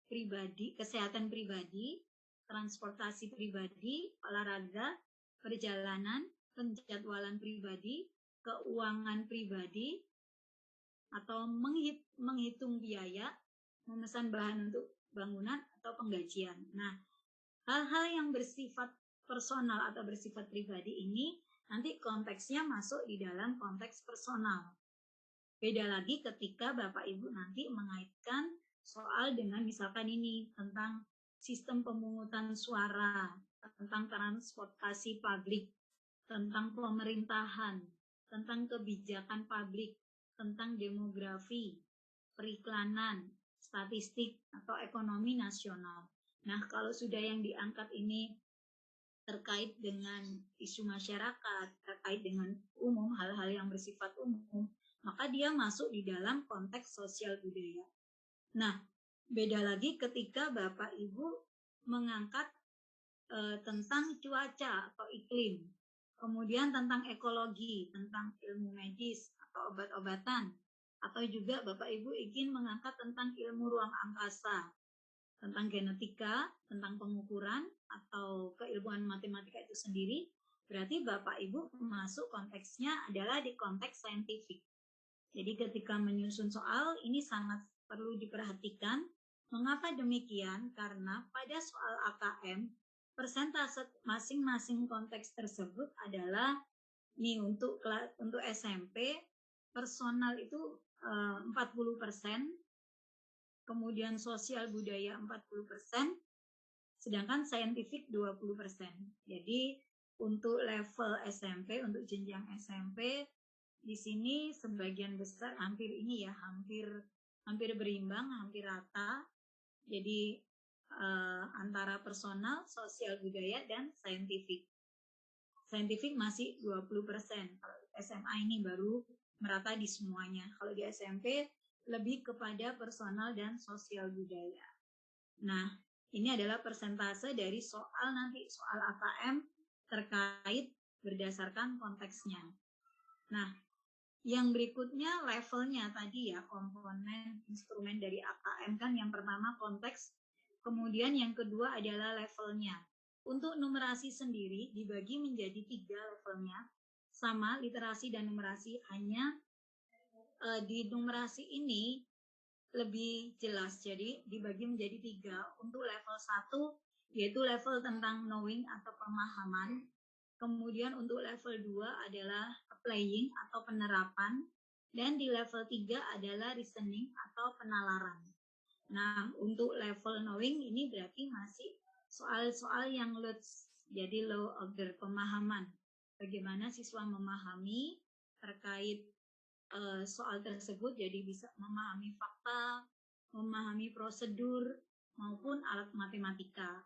pribadi, kesehatan pribadi, transportasi pribadi, olahraga, perjalanan, penjadwalan pribadi, keuangan pribadi, atau menghitung biaya, memesan bahan untuk bangunan, atau penggajian. Nah, hal-hal yang bersifat personal atau bersifat pribadi ini nanti konteksnya masuk di dalam konteks personal. Beda lagi ketika Bapak Ibu nanti mengaitkan soal dengan misalkan ini tentang sistem pemungutan suara, tentang transportasi publik, tentang pemerintahan, tentang kebijakan publik, tentang demografi, periklanan, statistik, atau ekonomi nasional. Nah, kalau sudah yang diangkat ini terkait dengan isu masyarakat, terkait dengan umum, hal-hal yang bersifat umum, maka dia masuk di dalam konteks sosial budaya. Nah, beda lagi ketika Bapak Ibu mengangkat tentang cuaca atau iklim, kemudian tentang ekologi, tentang ilmu medis atau obat-obatan, atau juga Bapak Ibu ingin mengangkat tentang ilmu ruang angkasa, tentang genetika, tentang pengukuran, atau keilmuan matematika itu sendiri, berarti Bapak Ibu masuk konteksnya adalah di konteks saintifik. Jadi ketika menyusun soal, ini sangat perlu diperhatikan. Mengapa demikian? Karena pada soal AKM, persentase masing-masing konteks tersebut adalah, nih untuk SMP, personal itu 40%, kemudian sosial budaya 40%, sedangkan saintifik 20%. Jadi untuk level SMP, untuk jenjang SMP, di sini sebagian besar hampir ini ya, hampir berimbang, hampir rata. Jadi antara personal, sosial budaya, dan saintifik. Saintifik masih 20%. Kalau SMA ini baru merata di semuanya. Kalau di SMP lebih kepada personal dan sosial budaya. Nah, ini adalah persentase dari soal nanti, soal AKM terkait berdasarkan konteksnya. Nah, yang berikutnya levelnya tadi ya, komponen instrumen dari AKM kan yang pertama konteks, kemudian yang kedua adalah levelnya. Untuk numerasi sendiri dibagi menjadi 3 levelnya, sama literasi dan numerasi, hanya di numerasi ini lebih jelas, jadi dibagi menjadi 3. Untuk level 1 yaitu level tentang knowing atau pemahaman, kemudian untuk level 2 adalah applying atau penerapan, dan di level 3 adalah reasoning atau penalaran. Nah, untuk level knowing ini berarti masih soal-soal yang LOTS, jadi low order pemahaman. Bagaimana siswa memahami terkait soal tersebut, jadi bisa memahami fakta, memahami prosedur, maupun alat matematika.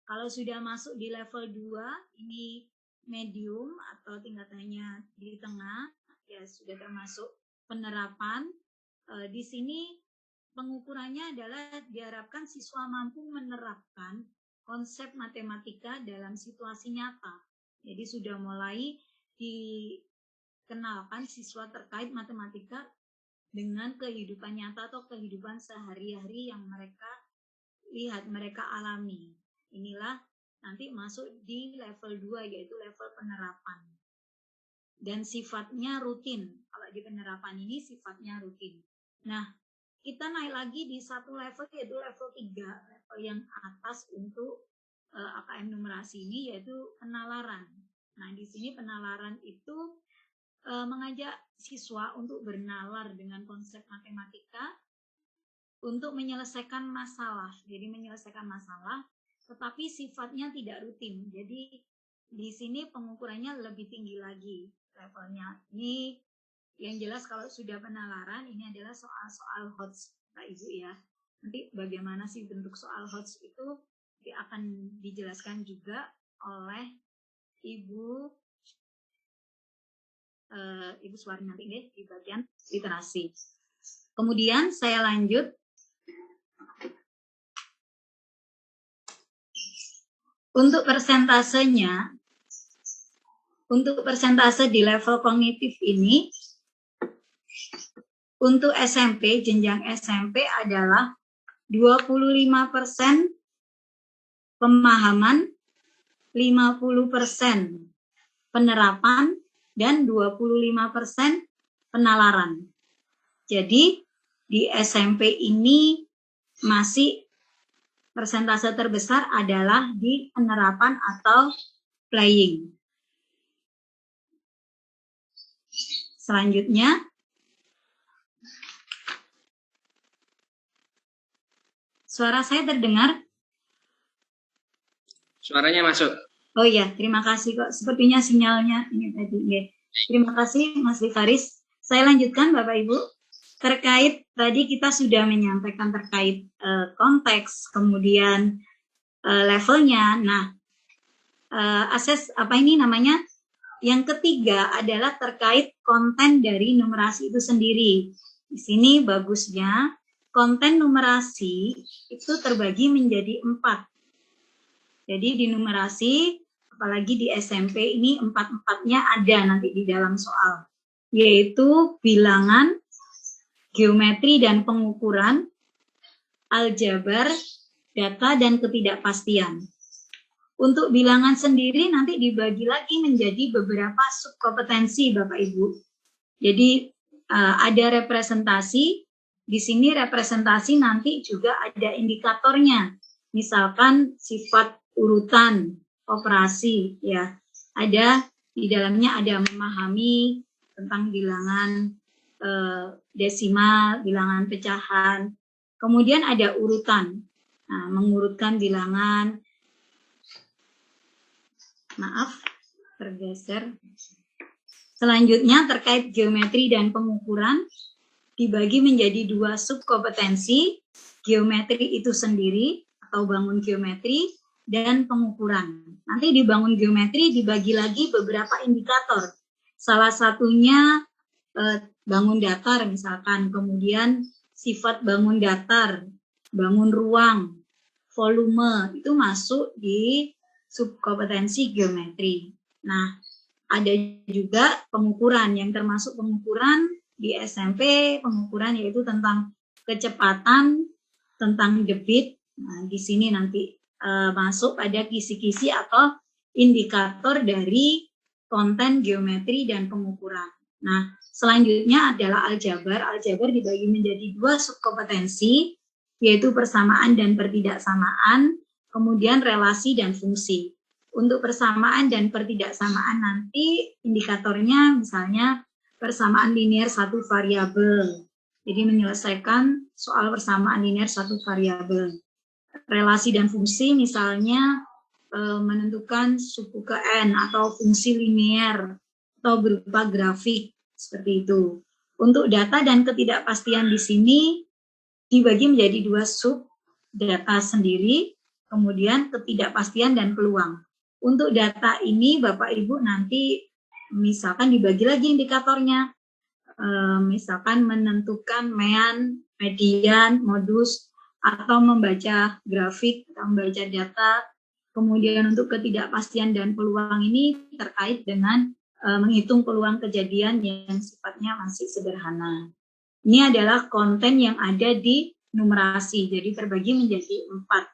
Kalau sudah masuk di level 2, ini medium atau tingkatannya di tengah, ya sudah termasuk penerapan. Di sini pengukurannya adalah diharapkan siswa mampu menerapkan konsep matematika dalam situasi nyata. Jadi sudah mulai dikenalkan siswa terkait matematika dengan kehidupan nyata atau kehidupan sehari-hari yang mereka lihat, mereka alami. Inilah nanti masuk di level 2, yaitu level penerapan. Dan sifatnya rutin. Kalau di penerapan ini sifatnya rutin. Nah, kita naik lagi di satu level, yaitu level 3, level yang atas untuk AKM numerasi ini, yaitu penalaran. Nah, di sini penalaran itu mengajak siswa untuk bernalar dengan konsep matematika untuk menyelesaikan masalah. Jadi menyelesaikan masalah, tetapi sifatnya tidak rutin. Jadi di sini pengukurannya lebih tinggi lagi levelnya. Ini yang jelas kalau sudah penalaran, ini adalah soal-soal HOTS, Pak Ibu ya. Nanti bagaimana sih bentuk soal HOTS itu akan dijelaskan juga oleh Ibu Suwarni nanti deh di bagian literasi. Kemudian saya lanjut. Untuk persentasenya, untuk persentase di level kognitif ini, untuk SMP, jenjang SMP adalah 25% pemahaman, 50% penerapan, dan 25% penalaran. Jadi di SMP ini masih persentase terbesar adalah di penerapan atau playing. Selanjutnya, suara saya terdengar? Suaranya masuk. Oh iya, terima kasih kok. Sepertinya sinyalnya ini tadi. Ya. Terima kasih Mas Faris. Saya lanjutkan Bapak Ibu. Terkait tadi kita sudah menyampaikan terkait konteks, kemudian levelnya. Nah, akses apa ini namanya? Yang ketiga adalah terkait konten dari numerasi itu sendiri. Di sini bagusnya konten numerasi itu terbagi menjadi 4. Jadi di numerasi, apalagi di SMP ini 4-4-nya ada nanti di dalam soal. Yaitu bilangan, geometri dan pengukuran, aljabar, data dan ketidakpastian. Untuk bilangan sendiri nanti dibagi lagi menjadi beberapa subkompetensi Bapak Ibu. Jadi ada representasi, di sini representasi nanti juga ada indikatornya. Misalkan sifat urutan, operasi, ya. Ada di dalamnya ada memahami tentang bilangan desimal, bilangan pecahan. Kemudian ada urutan, nah, mengurutkan bilangan. Maaf, tergeser. Selanjutnya terkait geometri dan pengukuran dibagi menjadi 2 subkompetensi, geometri itu sendiri atau bangun geometri dan pengukuran. Nanti di bangun geometri dibagi lagi beberapa indikator. Salah satunya bangun datar misalkan, kemudian sifat bangun datar, bangun ruang, volume itu masuk di subkompetensi geometri. Nah, ada juga pengukuran yang termasuk pengukuran di SMP, pengukuran yaitu tentang kecepatan, tentang debit. Nah, di sini nanti masuk pada kisi-kisi atau indikator dari konten geometri dan pengukuran. Nah, selanjutnya adalah aljabar. Aljabar dibagi menjadi 2 subkompetensi, yaitu persamaan dan pertidaksamaan, kemudian relasi dan fungsi. Untuk persamaan dan pertidaksamaan nanti indikatornya misalnya persamaan linear satu variabel. Jadi menyelesaikan soal persamaan linear satu variabel. Relasi dan fungsi misalnya menentukan suku ke N atau fungsi linear atau berupa grafik seperti itu. Untuk data dan ketidakpastian di sini dibagi menjadi 2 sub, data sendiri, kemudian ketidakpastian dan peluang. Untuk data ini Bapak Ibu nanti misalkan dibagi lagi indikatornya, misalkan menentukan mean, median, modus, atau membaca grafik, atau membaca data. Kemudian untuk ketidakpastian dan peluang ini terkait dengan menghitung peluang kejadian yang sifatnya masih sederhana. Ini adalah konten yang ada di numerasi, jadi terbagi menjadi 4.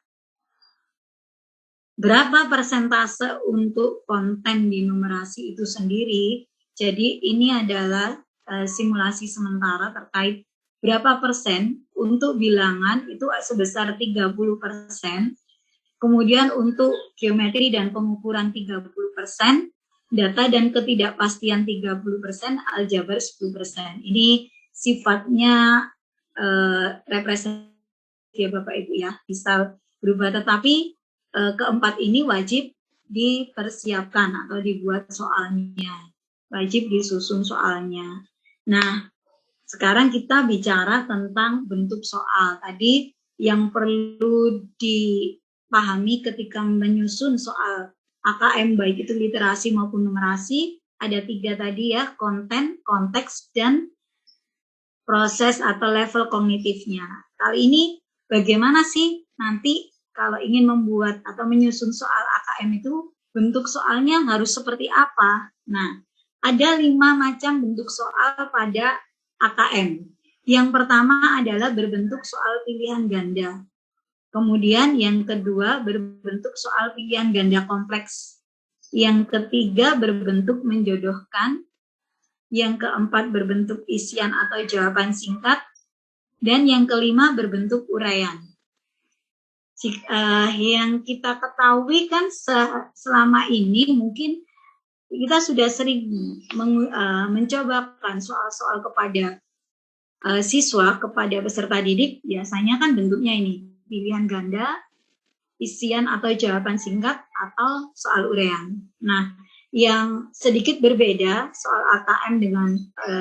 Berapa persentase untuk konten di numerasi itu sendiri? Jadi ini adalah simulasi sementara terkait berapa persen untuk bilangan itu sebesar 30%, kemudian untuk geometri dan pengukuran 30%, data dan ketidakpastian 30%, aljabar 10%. Ini sifatnya representatif ya Bapak Ibu ya, bisa berubah, tetapi keempat ini wajib dipersiapkan atau dibuat soalnya, wajib disusun soalnya. Nah, sekarang kita bicara tentang bentuk soal. Tadi yang perlu dipahami ketika menyusun soal AKM baik itu literasi maupun numerasi ada 3 tadi ya, konten, konteks, dan proses atau level kognitifnya. Kali ini bagaimana sih nanti kalau ingin membuat atau menyusun soal AKM itu bentuk soalnya harus seperti apa? Nah, ada 5 macam bentuk soal pada AKM. Yang pertama adalah berbentuk soal pilihan ganda. Kemudian yang kedua berbentuk soal pilihan ganda kompleks. Yang ketiga berbentuk menjodohkan. Yang keempat berbentuk isian atau jawaban singkat. Dan yang kelima berbentuk uraian. Yang kita ketahui kan selama ini mungkin kita sudah sering mencobakan soal-soal kepada siswa, kepada peserta didik, biasanya kan bentuknya ini, pilihan ganda, isian atau jawaban singkat, atau soal uraian. Nah, yang sedikit berbeda soal AKM dengan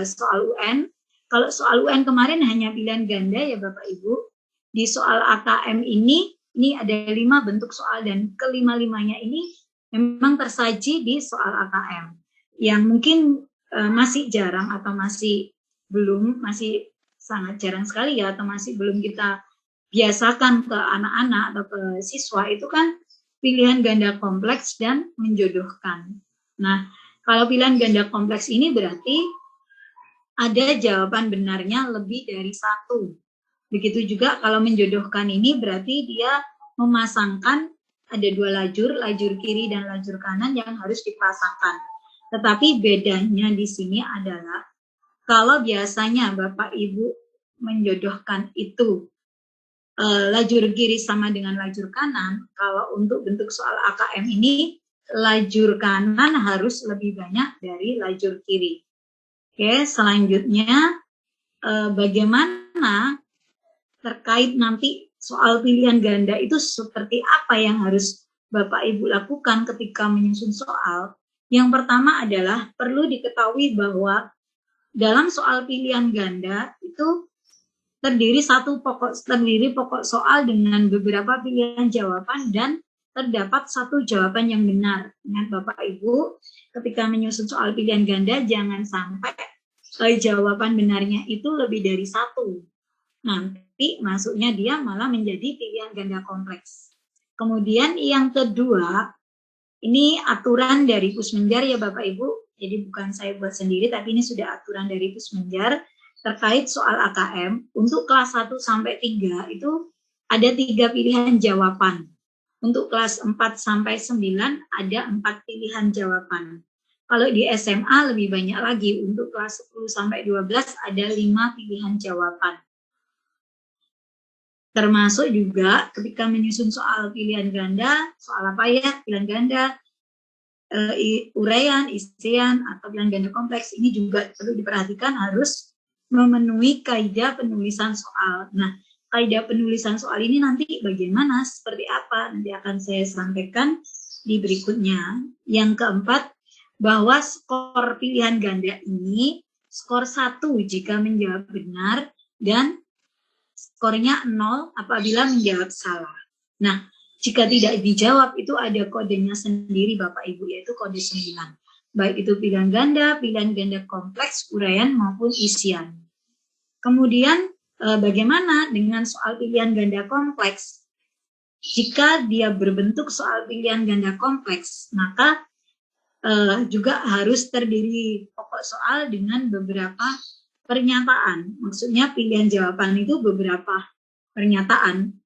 soal UN, kalau soal UN kemarin hanya pilihan ganda ya Bapak Ibu, di soal AKM ini ada 5 bentuk soal dan kelima-limanya ini memang tersaji di soal AKM. Yang mungkin masih jarang atau masih sangat jarang sekali ya, atau masih belum kita biasakan ke anak-anak atau ke siswa itu kan pilihan ganda kompleks dan menjodohkan. Nah, kalau pilihan ganda kompleks ini berarti ada jawaban benarnya lebih dari 1. Begitu juga kalau menjodohkan ini berarti dia memasangkan ada 2 lajur kiri dan lajur kanan yang harus dipasangkan. Tetapi bedanya di sini adalah kalau biasanya Bapak Ibu menjodohkan itu lajur kiri sama dengan lajur kanan, kalau untuk bentuk soal AKM ini lajur kanan harus lebih banyak dari lajur kiri. Oke, selanjutnya bagaimana terkait nanti soal pilihan ganda itu seperti apa yang harus Bapak Ibu lakukan ketika menyusun soal. Yang pertama adalah perlu diketahui bahwa dalam soal pilihan ganda itu terdiri pokok soal dengan beberapa pilihan jawaban dan terdapat 1 jawaban yang benar. Ingat Bapak Ibu, ketika menyusun soal pilihan ganda jangan sampai jawaban benarnya itu lebih dari 1. Nanti masuknya dia malah menjadi pilihan ganda kompleks. Kemudian yang kedua, ini aturan dari Pusmenjar ya Bapak Ibu. Jadi bukan saya buat sendiri, tapi ini sudah aturan dari Pusmenjar terkait soal AKM. Untuk kelas 1 sampai 3 itu ada 3 pilihan jawaban. Untuk kelas 4 sampai 9 ada 4 pilihan jawaban. Kalau di SMA lebih banyak lagi. Untuk kelas 10 sampai 12 ada 5 pilihan jawaban. Termasuk juga ketika menyusun soal pilihan ganda, soal apa ya, pilihan ganda, uraian, isian, atau pilihan ganda kompleks, ini juga perlu diperhatikan harus memenuhi kaidah penulisan soal. Nah, kaidah penulisan soal ini nanti bagaimana, seperti apa, nanti akan saya sampaikan di berikutnya. Yang keempat, bahwa skor pilihan ganda ini, skor 1 jika menjawab benar, dan skornya 0 apabila menjawab salah. Nah, jika tidak dijawab itu ada kodenya sendiri Bapak Ibu, yaitu kode 9. Baik itu pilihan ganda kompleks, uraian maupun isian. Kemudian bagaimana dengan soal pilihan ganda kompleks? Jika dia berbentuk soal pilihan ganda kompleks, maka juga harus terdiri pokok soal dengan beberapa pernyataan. Maksudnya pilihan jawaban itu beberapa pernyataan.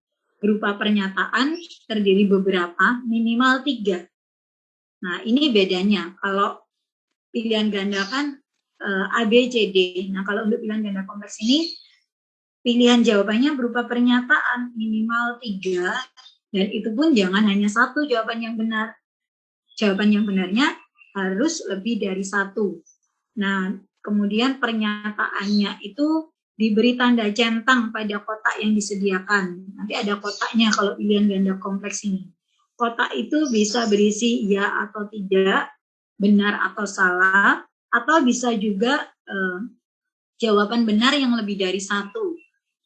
Berupa pernyataan terdiri beberapa, minimal 3. Nah, ini bedanya. Kalau pilihan ganda kan A, B, C, D. Nah, kalau untuk pilihan ganda kompleks ini, pilihan jawabannya berupa pernyataan minimal 3, dan itu pun jangan hanya 1 jawaban yang benar. Jawaban yang benarnya harus lebih dari 1. Nah, kemudian pernyataannya itu diberi tanda centang pada kotak yang disediakan. Nanti ada kotaknya kalau pilihan ganda kompleks ini. Kotak itu bisa berisi ya atau tidak, benar atau salah, atau bisa juga jawaban benar yang lebih dari 1.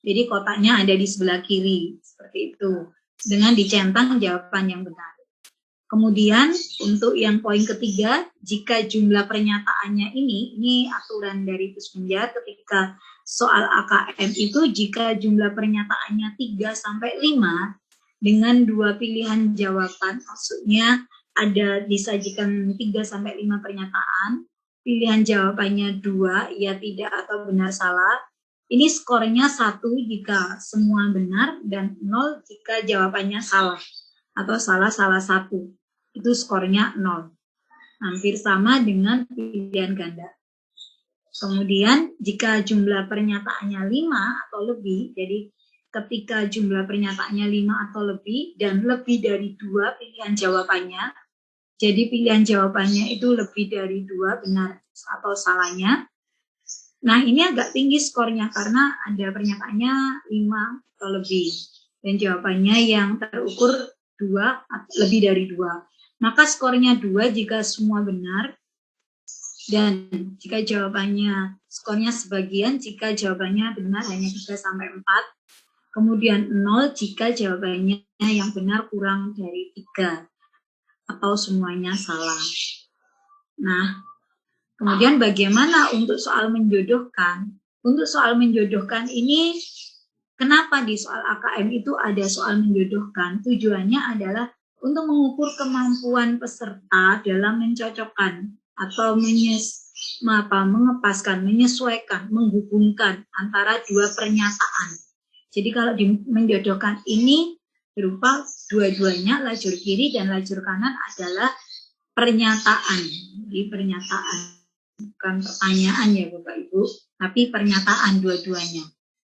Jadi kotaknya ada di sebelah kiri, seperti itu. Dengan dicentang jawaban yang benar. Kemudian untuk yang poin ketiga, jika jumlah pernyataannya ini aturan dari Pusmenjar ketika soal AKM itu, jika jumlah pernyataannya 3 sampai 5 dengan 2 pilihan jawaban, maksudnya ada disajikan 3 sampai 5 pernyataan, pilihan jawabannya 2, ya tidak atau benar salah, Ini skornya 1 jika semua benar dan 0 jika jawabannya salah atau salah satu. Itu skornya 0. Hampir sama dengan pilihan ganda. Kemudian jika jumlah pernyataannya 5 atau lebih, jadi ketika jumlah pernyataannya 5 atau lebih dan lebih dari 2 pilihan jawabannya, jadi pilihan jawabannya itu lebih dari 2 benar atau salahnya. Nah, ini agak tinggi skornya karena ada pernyataannya 5 atau lebih. Dan jawabannya yang terukur 2 atau lebih dari 2. Maka skornya 2 jika semua benar. Dan jika jawabannya, skornya sebagian jika jawabannya benar hanya 3 sampai 4. Kemudian 0 jika jawabannya yang benar kurang dari 3. Atau semuanya salah. Nah, kemudian bagaimana untuk soal menjodohkan? Untuk soal menjodohkan ini, kenapa di soal AKM itu ada soal menjodohkan? Tujuannya adalah untuk mengukur kemampuan peserta dalam mencocokkan atau mengepaskan, menyesuaikan, menghubungkan antara dua pernyataan. Jadi kalau di menjodohkan ini berupa dua-duanya, lajur kiri dan lajur kanan adalah pernyataan. Jadi pernyataan, bukan pertanyaan ya Bapak Ibu, tapi pernyataan dua-duanya.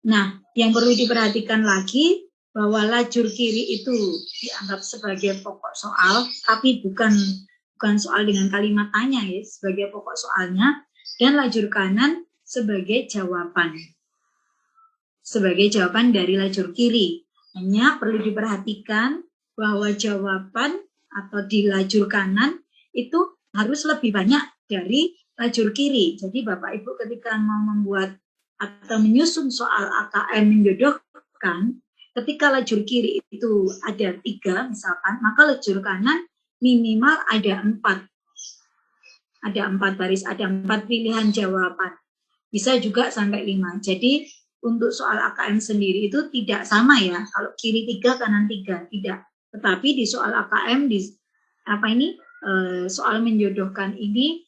Nah, yang perlu diperhatikan lagi bahwa lajur kiri itu dianggap sebagai pokok soal, tapi bukan soal dengan kalimat tanya ya, sebagai pokok soalnya, dan lajur kanan sebagai jawaban. Sebagai jawaban dari lajur kiri. Hanya perlu diperhatikan bahwa jawaban atau di lajur kanan itu harus lebih banyak dari lajur kiri. Jadi Bapak Ibu ketika mau membuat atau menyusun soal AKM menjodohkan, ketika lajur kiri itu ada 3 misalkan, maka lajur kanan minimal ada 4. Ada 4 baris, ada 4 pilihan jawaban. Bisa juga sampai 5. Jadi untuk soal AKM sendiri itu tidak sama ya. Kalau kiri 3, kanan 3, tidak. Tetapi di soal AKM soal menjodohkan ini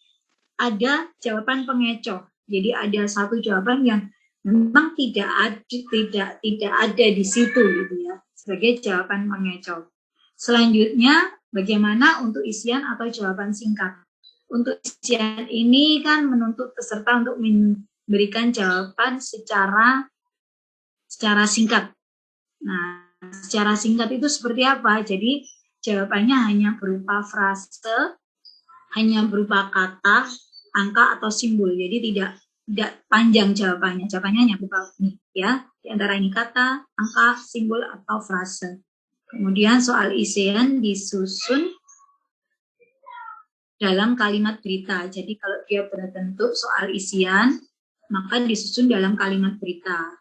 ada jawaban pengecoh. Jadi ada satu jawaban yang memang tidak ada di situ gitu ya, sebagai jawaban pengecoh. Selanjutnya bagaimana untuk isian atau jawaban singkat? Untuk isian ini kan menuntut peserta untuk memberikan jawaban secara singkat. Nah, secara singkat itu seperti apa? Jadi jawabannya hanya berupa frase, hanya berupa kata, angka atau simbol. Jadi tidak panjang jawabannya. Jawabannya hanya berupa ini ya. Di antara ini kata, angka, simbol atau frase. Kemudian soal isian disusun dalam kalimat berita. Jadi kalau dia berbentuk soal isian, maka disusun dalam kalimat berita.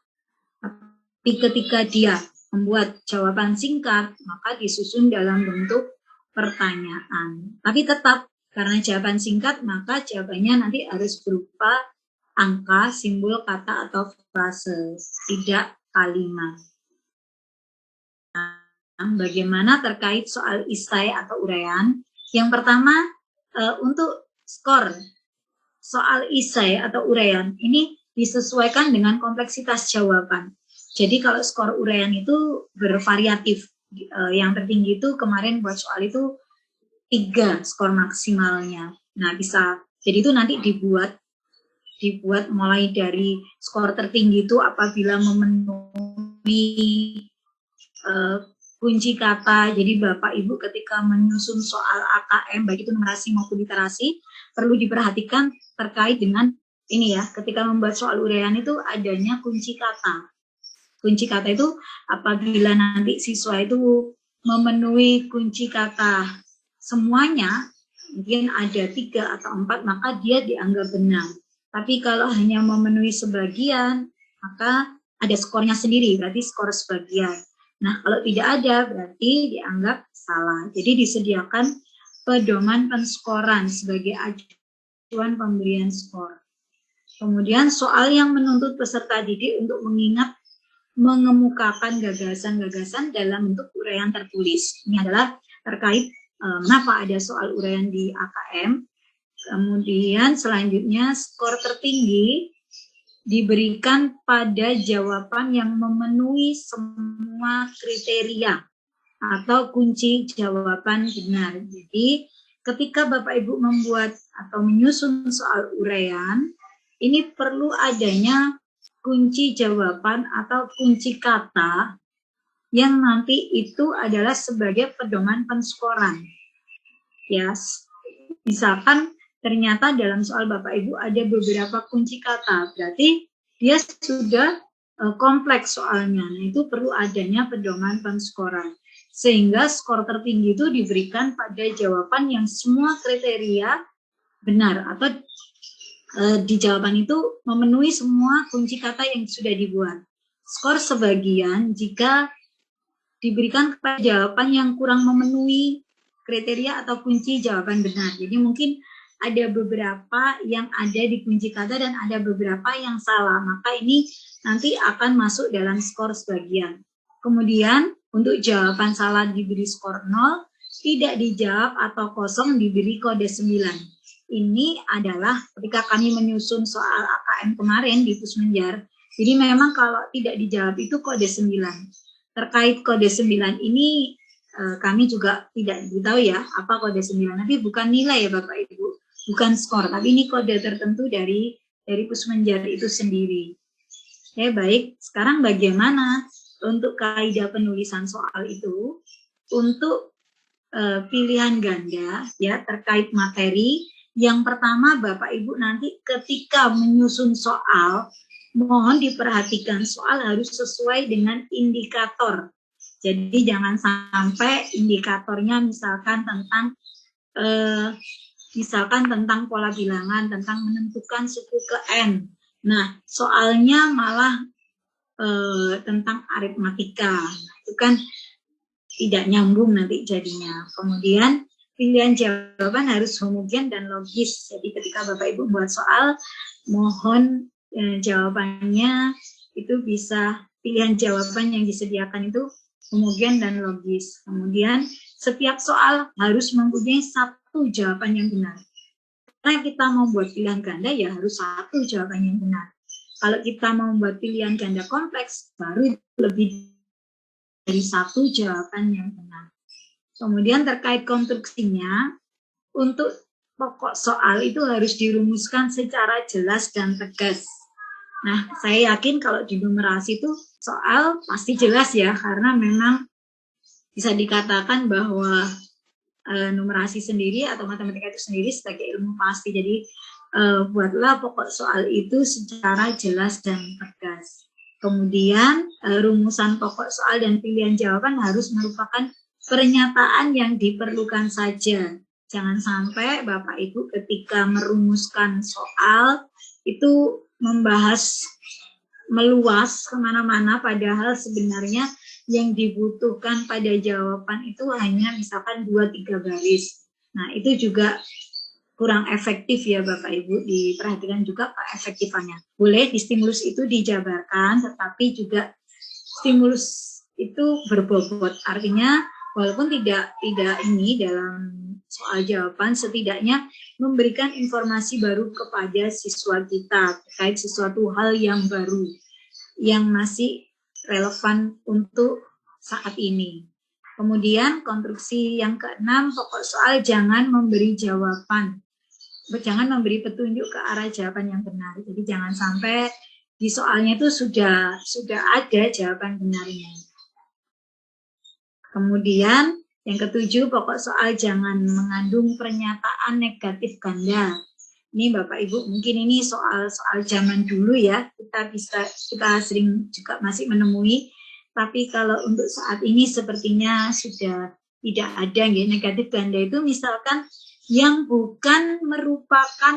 Tapi ketika dia membuat jawaban singkat, maka disusun dalam bentuk pertanyaan. Tapi tetap karena jawaban singkat, maka jawabannya nanti harus berupa angka, simbol, kata, atau frase, tidak kalimat. Nah, bagaimana terkait soal isai atau uraian? Yang pertama, untuk skor soal isai atau uraian, ini disesuaikan dengan kompleksitas jawaban. Jadi kalau skor uraian itu bervariatif. Yang tertinggi itu kemarin buat soal itu 3 skor maksimalnya. Nah, bisa. Jadi itu nanti dibuat mulai dari skor tertinggi itu apabila memenuhi kunci kata. Jadi Bapak Ibu ketika menyusun soal AKM baik itu numerasi maupun literasi perlu diperhatikan terkait dengan ini ya, ketika membuat soal uraian itu adanya kunci kata. Kunci kata itu apabila nanti siswa itu memenuhi kunci kata semuanya, mungkin ada 3 atau 4, maka dia dianggap benar. Tapi kalau hanya memenuhi sebagian, maka ada skornya sendiri, berarti skor sebagian. Nah, kalau tidak ada, berarti dianggap salah. Jadi disediakan pedoman penskoran sebagai acuan pemberian skor. Kemudian soal yang menuntut peserta didik untuk mengemukakan gagasan-gagasan dalam bentuk uraian tertulis. Ini adalah terkait mengapa ada soal uraian di AKM. Kemudian selanjutnya skor tertinggi diberikan pada jawaban yang memenuhi semua kriteria atau kunci jawaban benar. Jadi ketika Bapak Ibu membuat atau menyusun soal uraian, ini perlu adanya kunci jawaban atau kunci kata yang nanti itu adalah sebagai pedoman penskoran. Ya, misalkan ternyata dalam soal Bapak Ibu ada beberapa kunci kata, berarti dia sudah kompleks soalnya. Nah, itu perlu adanya pedoman penskoran. Sehingga skor tertinggi itu diberikan pada jawaban yang semua kriteria benar atau di jawaban itu memenuhi semua kunci kata yang sudah dibuat. Skor sebagian jika diberikan kepada jawaban yang kurang memenuhi kriteria atau kunci jawaban benar. Jadi mungkin ada beberapa yang ada di kunci kata dan ada beberapa yang salah. Maka ini nanti akan masuk dalam skor sebagian. Kemudian untuk jawaban salah diberi skor 0, tidak dijawab atau kosong diberi kode 9. Ini adalah ketika kami menyusun soal AKM kemarin di Pusmenjar. Jadi memang kalau tidak dijawab itu kode 9. Terkait kode 9 ini kami juga tidak tahu ya apa kode 9. Tapi bukan nilai ya Bapak Ibu, bukan skor, tapi ini kode tertentu dari Pusmenjar itu sendiri. Ya baik, sekarang bagaimana untuk kaidah penulisan soal itu? Untuk pilihan ganda ya terkait materi, yang pertama Bapak Ibu nanti ketika menyusun soal, mohon diperhatikan soal harus sesuai dengan indikator. Jadi jangan sampai indikatornya misalkan tentang pola bilangan, tentang menentukan suku ke N. Nah, soalnya malah tentang aritmatika. Nah, itu kan tidak nyambung nanti jadinya. Kemudian pilihan jawaban harus homogen dan logis. Jadi ketika Bapak Ibu buat soal, mohon jawabannya itu bisa, pilihan jawaban yang disediakan itu homogen dan logis. Kemudian setiap soal harus mempunyai satu jawaban yang benar. Karena kita mau buat pilihan ganda ya harus satu jawaban yang benar. Kalau kita mau membuat pilihan ganda kompleks, baru lebih dari satu jawaban yang benar. Kemudian terkait konstruksinya, untuk pokok soal itu harus dirumuskan secara jelas dan tegas. Nah, saya yakin kalau di numerasi itu soal pasti jelas ya, karena memang bisa dikatakan bahwa numerasi sendiri atau matematika itu sendiri sebagai ilmu pasti. Jadi buatlah pokok soal itu secara jelas dan tegas. Kemudian rumusan pokok soal dan pilihan jawaban harus merupakan pernyataan yang diperlukan saja. Jangan sampai Bapak Ibu ketika merumuskan soal itu membahas meluas kemana-mana, padahal sebenarnya yang dibutuhkan pada jawaban itu hanya misalkan 2-3 baris. Nah, itu juga kurang efektif ya Bapak Ibu, diperhatikan juga keefektifannya. Boleh di stimulus itu dijabarkan, tetapi juga stimulus itu berbobot. Artinya walaupun tidak ini dalam soal jawaban, setidaknya memberikan informasi baru kepada siswa kita terkait sesuatu hal yang baru yang masih relevan untuk saat ini. Kemudian konstruksi yang keenam, pokok soal jangan memberi jawaban, jangan memberi petunjuk ke arah jawaban yang benar. Jadi jangan sampai di soalnya itu sudah ada jawaban benarnya. Kemudian yang ketujuh, pokok soal jangan mengandung pernyataan negatif ganda. Ini Bapak Ibu, mungkin ini soal zaman dulu ya, kita sering juga masih menemui. Tapi kalau untuk saat ini sepertinya sudah tidak ada ya, negatif ganda itu misalkan yang bukan merupakan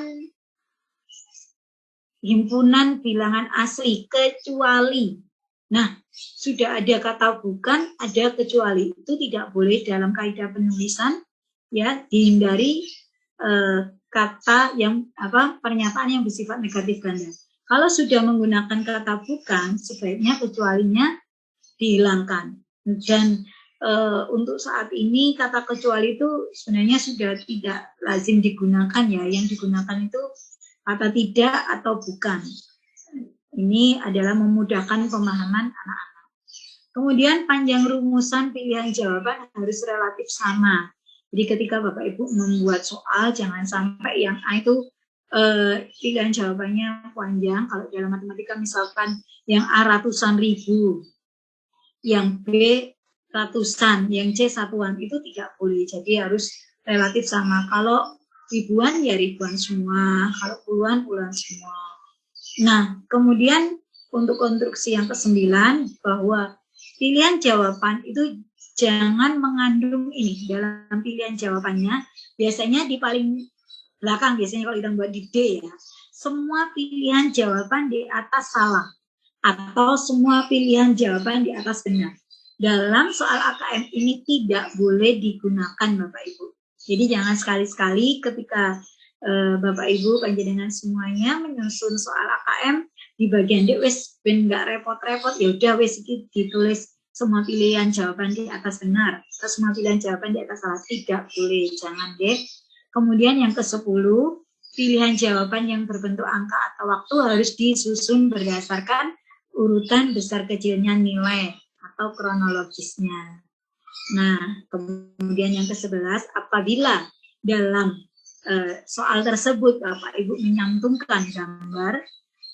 himpunan bilangan asli kecuali. Nah, sudah ada kata bukan, ada kecuali, itu tidak boleh dalam kaidah penulisan ya, dihindari kata yang pernyataan yang bersifat negatif ganda. Kalau sudah menggunakan kata bukan, sebaiknya kecualinya dihilangkan. Dan untuk saat ini kata kecuali itu sebenarnya sudah tidak lazim digunakan ya, yang digunakan itu kata tidak atau bukan. Ini adalah memudahkan pemahaman anak-anak. Kemudian panjang rumusan pilihan jawaban harus relatif sama. Jadi ketika Bapak Ibu membuat soal, jangan sampai yang A itu pilihan jawabannya panjang. Kalau dalam matematika misalkan yang A ratusan ribu, yang B ratusan, yang C satuan, itu tidak boleh. Jadi harus relatif sama. Kalau ribuan ya ribuan semua, kalau puluhan puluhan semua. Nah, kemudian untuk konstruksi yang ke-9 bahwa pilihan jawaban itu jangan mengandung ini dalam pilihan jawabannya. Biasanya di paling belakang, biasanya kalau kita buat di D ya, semua pilihan jawaban di atas salah atau semua pilihan jawaban di atas benar. Dalam soal AKM ini tidak boleh digunakan Bapak Ibu. Jadi jangan sekali-sekali ketika Bapak Ibu panjenengan semuanya menyusun soal AKM di bagian D wes ben nggak repot-repot, ya udah wes ditulis semua pilihan jawaban di atas benar atau semua pilihan jawaban di atas salah. Tidak boleh, jangan deh. Kemudian yang ke-10, pilihan jawaban yang berbentuk angka atau waktu harus disusun berdasarkan urutan besar kecilnya nilai atau kronologisnya. Nah, kemudian yang ke-11, apabila dalam soal tersebut Bapak Ibu mencantumkan gambar,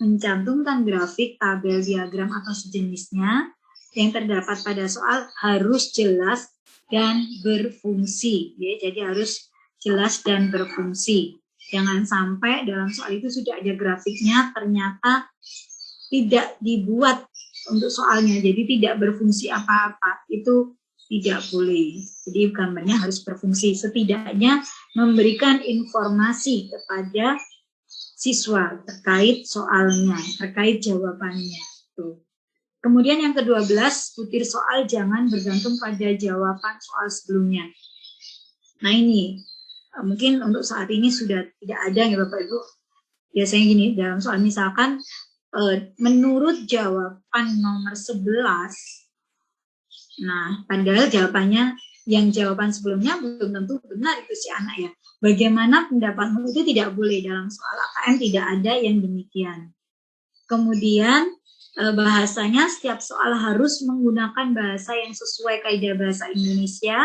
mencantumkan grafik, tabel, diagram, atau sejenisnya yang terdapat pada soal harus jelas dan berfungsi. Ya, jadi harus jelas dan berfungsi. Jangan sampai dalam soal itu sudah ada grafiknya, ternyata tidak dibuat untuk soalnya, jadi tidak berfungsi apa-apa. Itu tidak boleh. Jadi gambarnya harus berfungsi, setidaknya memberikan informasi kepada siswa terkait soalnya, terkait jawabannya. Tuh. Kemudian yang ke-12, butir soal jangan bergantung pada jawaban soal sebelumnya. Nah ini, mungkin untuk saat ini sudah tidak ada ya Bapak Ibu. Biasanya gini, dalam soal misalkan, menurut jawaban nomor 11, nah, padahal jawabannya yang jawaban sebelumnya belum tentu benar itu si anak ya. Bagaimana pendapatmu itu tidak boleh, dalam soal AKM tidak ada yang demikian. Kemudian bahasanya setiap soal harus menggunakan bahasa yang sesuai kaidah bahasa Indonesia.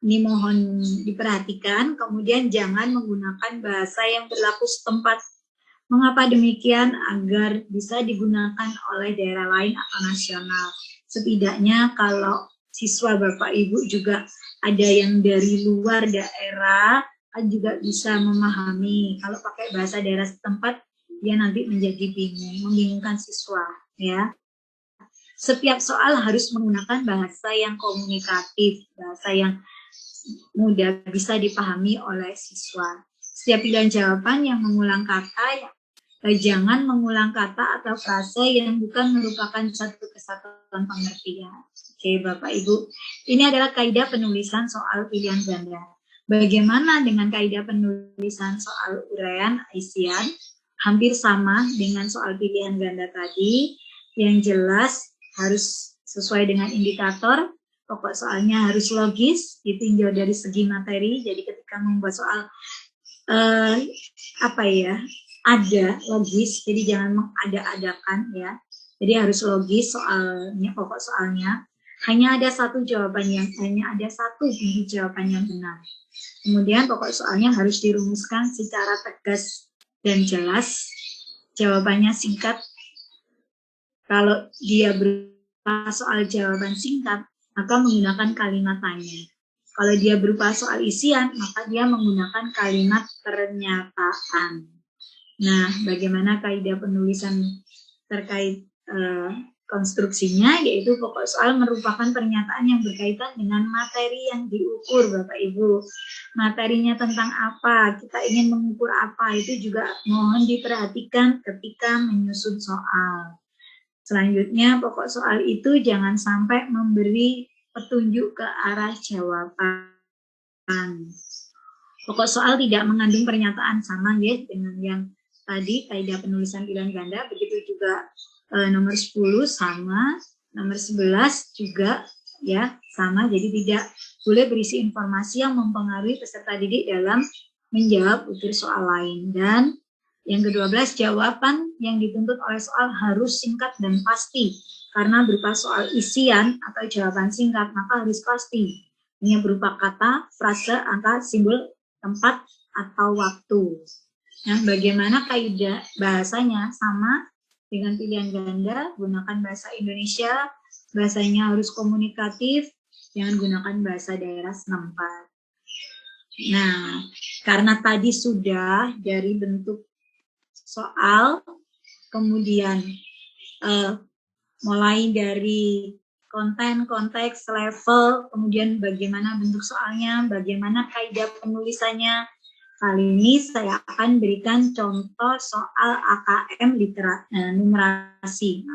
Ini mohon diperhatikan. Kemudian jangan menggunakan bahasa yang berlaku setempat. Mengapa demikian? Agar bisa digunakan oleh daerah lain atau nasional. Setidaknya kalau siswa Bapak Ibu juga ada yang dari luar daerah, kan juga bisa memahami. Kalau pakai bahasa daerah setempat, dia nanti menjadi bingung, membingungkan siswa. Ya, setiap soal harus menggunakan bahasa yang komunikatif, bahasa yang mudah bisa dipahami oleh siswa. Setiap pilihan jawaban yang mengulang kata, jangan mengulang kata atau frase yang bukan merupakan satu kesatuan pengertian. Oke, Bapak Ibu, ini adalah kaidah penulisan soal pilihan ganda. Bagaimana dengan kaidah penulisan soal uraian isian? Hampir sama dengan soal pilihan ganda tadi. Yang jelas harus sesuai dengan indikator. Pokok soalnya harus logis, ditinjau dari segi materi. Jadi ketika membuat soal ada logis, jadi jangan mengada-adakan ya. Jadi harus logis soalnya, pokok soalnya. Hanya ada satu jawaban hanya ada satu pintu jawaban yang benar. Kemudian pokok soalnya harus dirumuskan secara tegas dan jelas. Jawabannya singkat. Kalau dia berupa soal jawaban singkat, maka menggunakan kalimat tanya. Kalau dia berupa soal isian, maka dia menggunakan kalimat pernyataan. Nah, bagaimana kaidah penulisan terkait konstruksinya, yaitu pokok soal merupakan pernyataan yang berkaitan dengan materi yang diukur, Bapak Ibu. Materinya tentang apa, kita ingin mengukur apa, itu juga mohon diperhatikan ketika menyusun soal. Selanjutnya, pokok soal itu jangan sampai memberi petunjuk ke arah jawaban. Pokok soal tidak mengandung pernyataan, sama ya dengan yang tadi, kaidah penulisan pilihan ganda. Begitu juga nomor 10 sama, nomor 11 juga ya sama. Jadi tidak boleh berisi informasi yang mempengaruhi peserta didik dalam menjawab butir soal lain. Dan Yang ke-12, jawaban yang dituntut oleh soal harus singkat dan pasti. Karena berupa soal isian atau jawaban singkat, maka harus pasti. Ini berupa kata, frase, angka, simbol, tempat, atau waktu. Nah, bagaimana kaidah bahasanya? Sama dengan pilihan ganda, gunakan bahasa Indonesia, bahasanya harus komunikatif, jangan gunakan bahasa daerah setempat. Nah, karena tadi sudah dari bentuk soal, kemudian mulai dari konten, konteks, level, kemudian bagaimana bentuk soalnya, bagaimana kaidah penulisannya. Kali ini saya akan berikan contoh soal AKM numerasi.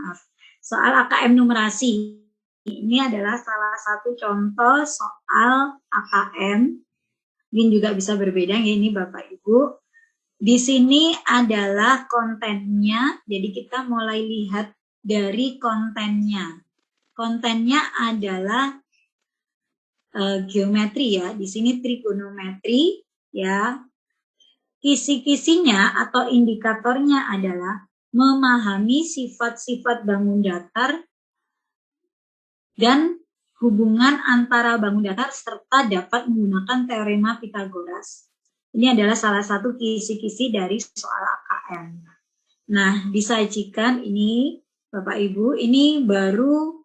Soal AKM numerasi ini adalah salah satu contoh soal AKM. Mungkin juga bisa berbeda ya ini Bapak Ibu. Di sini adalah kontennya, jadi kita mulai lihat dari kontennya. Kontennya adalah geometri ya, di sini trigonometri ya. Kisi-kisinya atau indikatornya adalah memahami sifat-sifat bangun datar dan hubungan antara bangun datar serta dapat menggunakan teorema Pythagoras. Ini adalah salah satu kisi-kisi dari soal AKM. Nah, disajikan ini Bapak Ibu, ini baru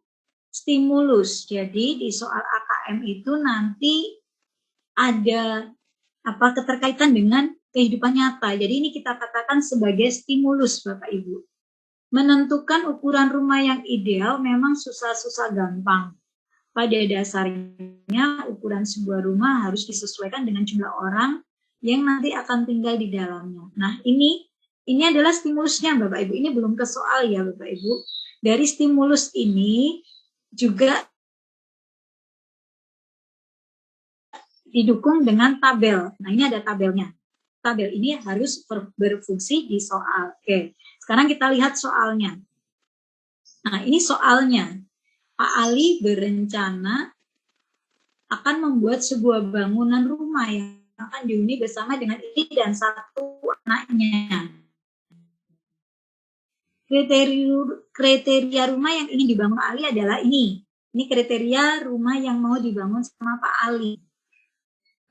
stimulus. Jadi di soal AKM itu nanti ada keterkaitan dengan kehidupan nyata. Jadi ini kita katakan sebagai stimulus Bapak Ibu. Menentukan ukuran rumah yang ideal memang susah-susah gampang. Pada dasarnya ukuran sebuah rumah harus disesuaikan dengan jumlah orang yang nanti akan tinggal di dalamnya. Nah, ini adalah stimulusnya Bapak Ibu. Ini belum ke soal ya Bapak Ibu. Dari stimulus ini juga didukung dengan tabel. Nah, ini ada tabelnya. Tabel ini harus berfungsi di soal. Oke, sekarang kita lihat soalnya. Nah, ini soalnya. Pak Ali berencana akan membuat sebuah bangunan rumah yang akan dihuni bersama dengan istri dan satu anaknya. Kriteria rumah yang ingin dibangun Ali adalah ini. Ini kriteria rumah yang mau dibangun sama Pak Ali.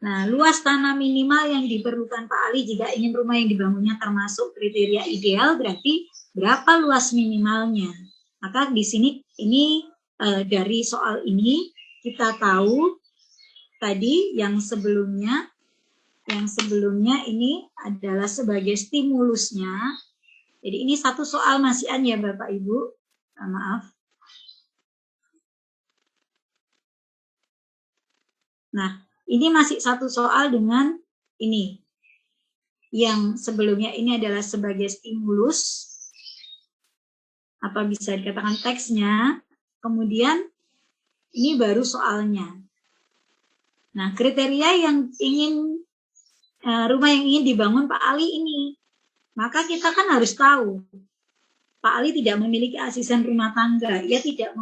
Nah, luas tanah minimal yang diperlukan Pak Ali jika ingin rumah yang dibangunnya termasuk kriteria ideal, berarti berapa luas minimalnya? Maka di sini ini dari soal ini kita tahu tadi yang sebelumnya ini adalah sebagai stimulusnya. Jadi ini satu soal masihan ya Bapak Ibu. Maaf. Nah, ini masih satu soal dengan ini. Yang sebelumnya ini adalah sebagai stimulus. Apa bisa dikatakan teksnya. Kemudian ini baru soalnya. Nah, kriteria yang ingin rumah yang ingin dibangun Pak Ali ini. Maka kita kan harus tahu. Pak Ali tidak memiliki asisten rumah tangga. Ia tidak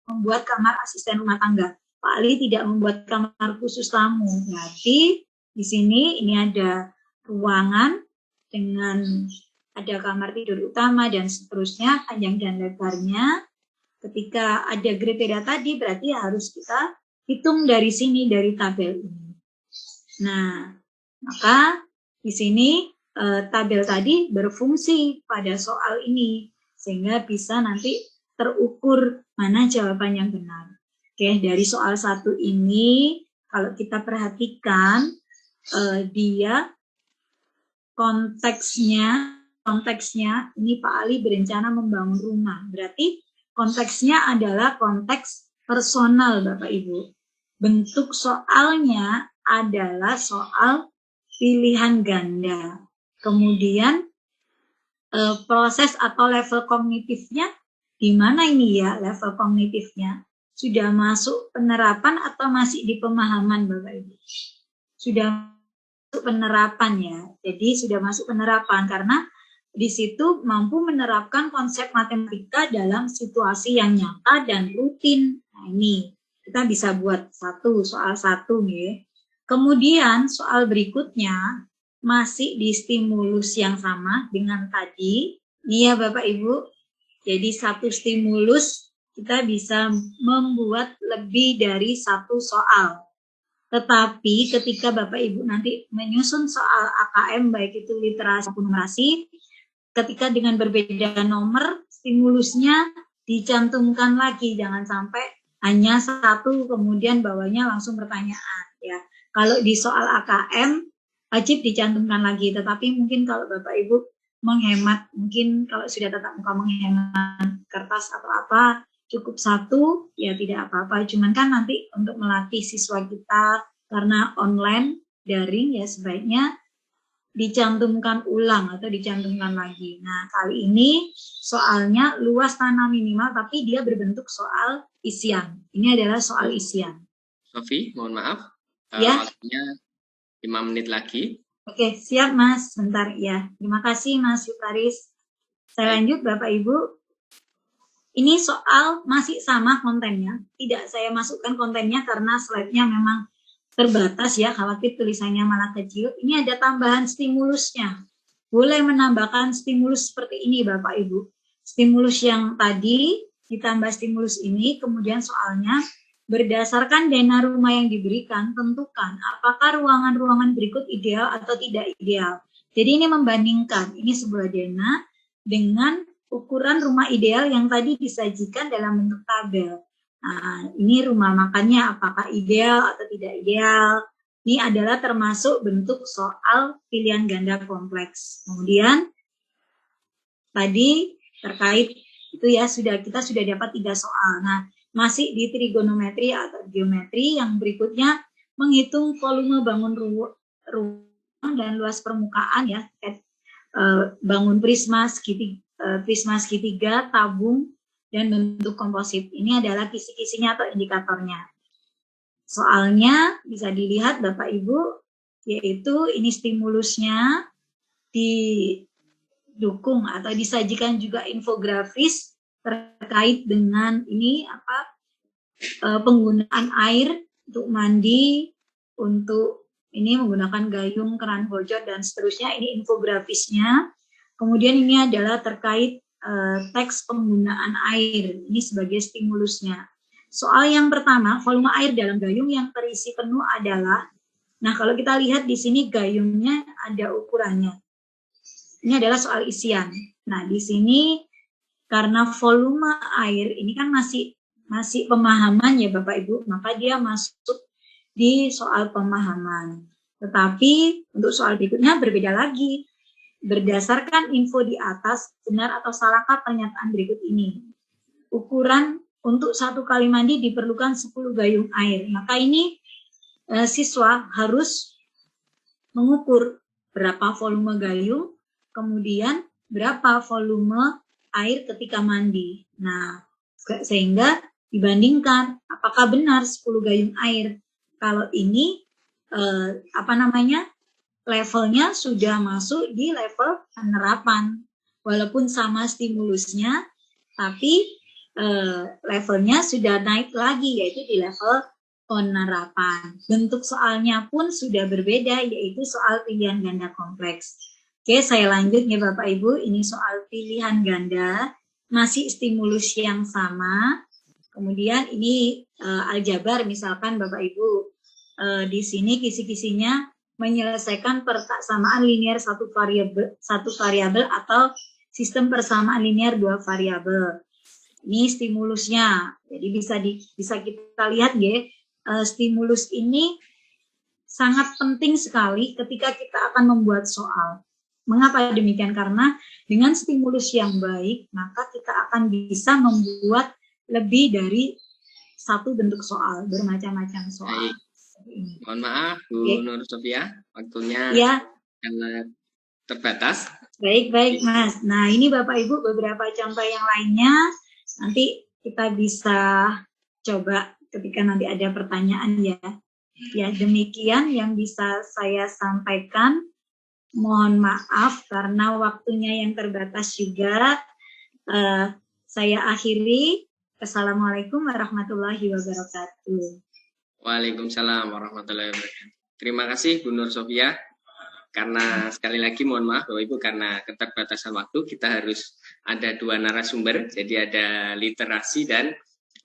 membuat kamar asisten rumah tangga. Pak Ali tidak membuat kamar khusus tamu. Berarti di sini ini ada ruangan dengan ada kamar tidur utama dan seterusnya, panjang dan lebarnya. Ketika ada kriteria tadi berarti harus kita hitung dari sini, dari tabel ini. Nah, maka di sini tabel tadi berfungsi pada soal ini sehingga bisa nanti terukur mana jawaban yang benar. Oke, dari soal 1 ini kalau kita perhatikan dia konteksnya ini Pak Ali berencana membangun rumah. Berarti konteksnya adalah konteks personal Bapak Ibu. Bentuk soalnya adalah soal pilihan ganda. Kemudian proses atau level kognitifnya di mana ini ya level kognitifnya? Sudah masuk penerapan atau masih di pemahaman Bapak Ibu? Sudah masuk penerapan ya. Jadi sudah masuk penerapan karena di situ mampu menerapkan konsep matematika dalam situasi yang nyata dan rutin. Nah, ini kita bisa buat soal 1 nih. Kemudian soal berikutnya masih di stimulus yang sama dengan tadi. Ini ya Bapak Ibu. Jadi satu stimulus kita bisa membuat lebih dari satu soal. Tetapi ketika Bapak Ibu nanti menyusun soal AKM, baik itu literasi maupun numerasi, ketika dengan berbeda nomor, stimulusnya dicantumkan lagi. Jangan sampai hanya satu, kemudian bawahnya langsung pertanyaan. Ya, kalau di soal AKM, wajib dicantumkan lagi. Tetapi mungkin kalau Bapak Ibu menghemat, mungkin kalau sudah tatap muka menghemat kertas atau apa, cukup satu, ya tidak apa-apa. Cuman kan nanti untuk melatih siswa kita, karena online, daring, ya sebaiknya dicantumkan ulang atau dicantumkan lagi. Nah, kali ini soalnya luas tanah minimal, tapi dia berbentuk soal isian. Ini adalah soal isian. Sofi, mohon maaf. Ya. Waktunya 5 menit lagi. Oke, siap Mas. Bentar ya. Terima kasih Mas Yukaris. Saya lanjut Bapak Ibu. Ini soal masih sama kontennya. Tidak saya masukkan kontennya karena slide-nya memang terbatas ya, khawatir tulisannya malah kecil. Ini ada tambahan stimulusnya. Boleh menambahkan stimulus seperti ini Bapak Ibu. Stimulus yang tadi ditambah stimulus ini, kemudian soalnya berdasarkan dana rumah yang diberikan, tentukan apakah ruangan-ruangan berikut ideal atau tidak ideal. Jadi ini membandingkan, ini sebuah dana dengan ukuran rumah ideal yang tadi disajikan dalam bentuk tabel. Nah, ini rumah makannya apakah ideal atau tidak ideal. Ini adalah termasuk bentuk soal pilihan ganda kompleks. Kemudian tadi terkait itu ya kita sudah dapat 3 soal. Nah, masih di trigonometri atau geometri yang berikutnya menghitung volume bangun ruang dan luas permukaan ya. Bangun prisma segitiga, tabung, dan bentuk komposit. Ini adalah kisi-kisinya atau indikatornya. Soalnya bisa dilihat Bapak Ibu, yaitu ini stimulusnya didukung atau disajikan juga infografis terkait dengan ini penggunaan air untuk mandi, untuk ini menggunakan gayung, keran bocor, dan seterusnya. Ini infografisnya. Kemudian ini adalah terkait teks penggunaan air. Ini sebagai stimulusnya. Soal yang pertama, volume air dalam gayung yang terisi penuh adalah, nah kalau kita lihat di sini gayungnya ada ukurannya. Ini adalah soal isian. Nah di sini karena volume air ini kan masih pemahaman ya Bapak Ibu, maka dia masuk di soal pemahaman. Tetapi untuk soal berikutnya berbeda lagi. Berdasarkan info di atas, benar atau salahkah pernyataan berikut ini? Ukuran untuk 1 kali mandi diperlukan 10 gayung air. Maka ini siswa harus mengukur berapa volume gayung, kemudian berapa volume air ketika mandi. Nah, sehingga dibandingkan apakah benar 10 gayung air. Kalau ini levelnya sudah masuk di level penerapan. Walaupun sama stimulusnya, tapi levelnya sudah naik lagi, yaitu di level penerapan. Bentuk soalnya pun sudah berbeda, yaitu soal pilihan ganda kompleks. Oke, saya lanjut ya Bapak Ibu. Ini soal pilihan ganda, masih stimulus yang sama. Kemudian ini aljabar, misalkan Bapak Ibu. Di sini kisi-kisinya menyelesaikan persamaan linear satu variabel atau sistem persamaan linear 2 variabel. Ini stimulusnya. Jadi bisa kita lihat ya, stimulus ini sangat penting sekali ketika kita akan membuat soal. Mengapa demikian? Karena dengan stimulus yang baik, maka kita akan bisa membuat lebih dari satu bentuk soal, bermacam-macam soal. Mohon maaf Bu Nur Sofia, waktunya sangat terbatas. Baik Mas. Nah ini Bapak Ibu beberapa contoh yang lainnya, nanti kita bisa coba ketika nanti ada pertanyaan ya. Ya demikian yang bisa saya sampaikan. Mohon maaf karena waktunya yang terbatas juga. Saya akhiri. Assalamualaikum warahmatullahi wabarakatuh. Waalaikumsalam warahmatullahi wabarakatuh. Terima kasih Bu Nur Sofia. karena sekali lagi mohon maaf Bapak Ibu, karena keterbatasan waktu kita harus ada 2 narasumber, jadi ada literasi dan